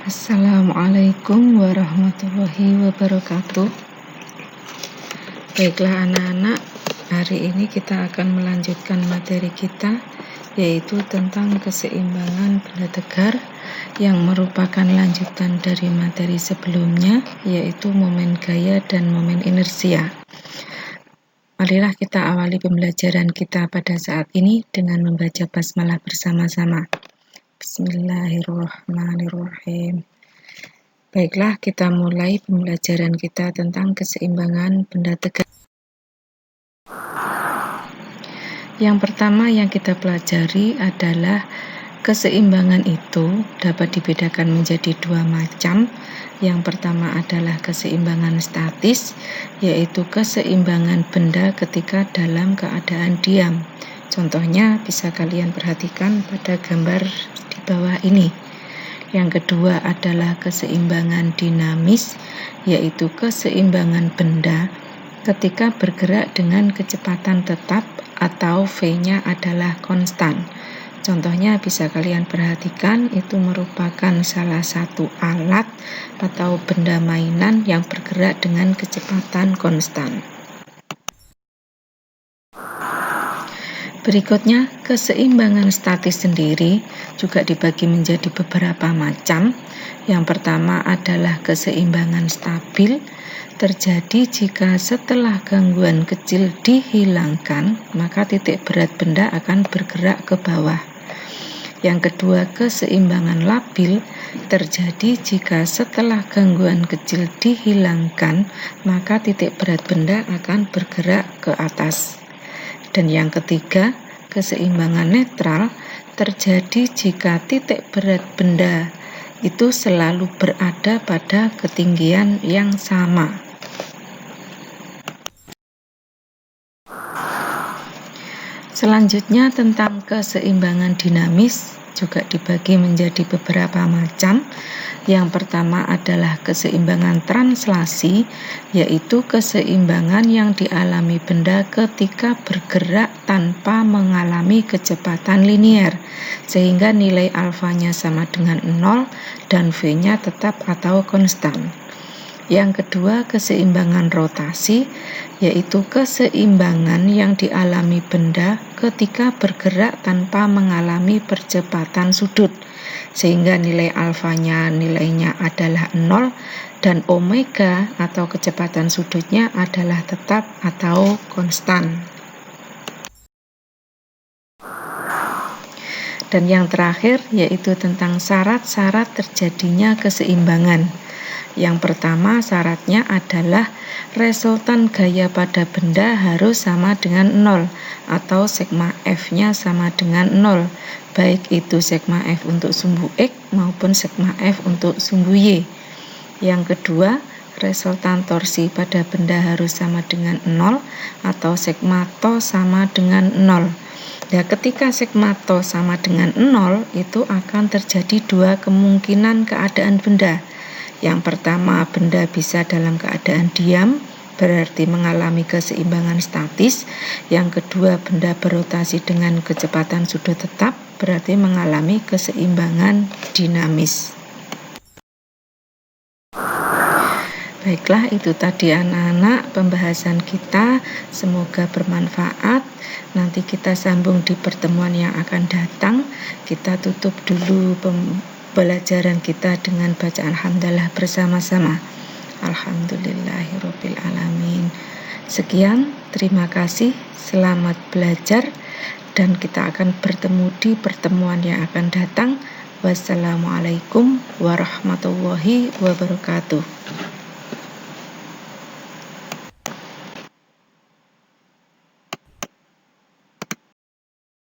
Assalamualaikum warahmatullahi wabarakatuh. Baiklah anak-anak, hari ini kita akan melanjutkan materi kita, yaitu tentang keseimbangan benda tegar yang merupakan lanjutan dari materi sebelumnya, yaitu momen gaya dan momen inersia. Marilah kita awali pembelajaran kita pada saat ini dengan membaca basmalah bersama-sama. Bismillahirrahmanirrahim. Baiklah, kita mulai pembelajaran kita tentang keseimbangan benda tegar. Yang pertama yang kita pelajari adalah keseimbangan itu dapat dibedakan menjadi dua macam. Yang pertama adalah keseimbangan statis, yaitu keseimbangan benda ketika dalam keadaan diam. Contohnya bisa kalian perhatikan pada gambar di bawah ini. Yang kedua adalah keseimbangan dinamis, yaitu keseimbangan benda ketika bergerak dengan kecepatan tetap atau V-nya adalah konstan. Contohnya bisa kalian perhatikan, itu merupakan salah satu alat atau benda mainan yang bergerak dengan kecepatan konstan. Berikutnya, keseimbangan statis sendiri juga dibagi menjadi beberapa macam. Yang pertama adalah keseimbangan stabil, terjadi jika setelah gangguan kecil dihilangkan, maka titik berat benda akan bergerak ke bawah. Yang kedua, keseimbangan labil, terjadi jika setelah gangguan kecil dihilangkan, maka titik berat benda akan bergerak ke atas. Dan yang ketiga, keseimbangan netral, terjadi jika titik berat benda itu selalu berada pada ketinggian yang sama. Selanjutnya tentang keseimbangan dinamis juga dibagi menjadi beberapa macam. Yang pertama adalah keseimbangan translasi, yaitu keseimbangan yang dialami benda ketika bergerak tanpa mengalami kecepatan linier, sehingga nilai alfanya sama dengan 0 dan V-nya tetap atau konstan. Yang kedua, keseimbangan rotasi, yaitu keseimbangan yang dialami benda ketika bergerak tanpa mengalami percepatan sudut, sehingga nilai alfanya nilainya adalah 0 dan omega atau kecepatan sudutnya adalah tetap atau konstan. Dan yang terakhir yaitu tentang syarat-syarat terjadinya keseimbangan. Yang pertama syaratnya adalah resultan gaya pada benda harus sama dengan 0 atau sigma F-nya sama dengan 0, baik itu sigma F untuk sumbu X maupun sigma F untuk sumbu Y. Yang kedua, resultan torsi pada benda harus sama dengan 0 atau sigma to sama dengan 0. Nah, ketika sigma to sama dengan 0, itu akan terjadi dua kemungkinan keadaan benda. Yang pertama, benda bisa dalam keadaan diam, berarti mengalami keseimbangan statis. Yang kedua, benda berotasi dengan kecepatan sudut tetap, berarti mengalami keseimbangan dinamis. Baiklah, itu tadi anak-anak pembahasan kita, semoga bermanfaat. Nanti kita sambung di pertemuan yang akan datang. Kita tutup dulu pembelajaran kita dengan bacaan hamdalah bersama-sama. Alhamdulillahirabbil alamin. Sekian, terima kasih, selamat belajar, dan kita akan bertemu di pertemuan yang akan datang. Wassalamualaikum warahmatullahi wabarakatuh.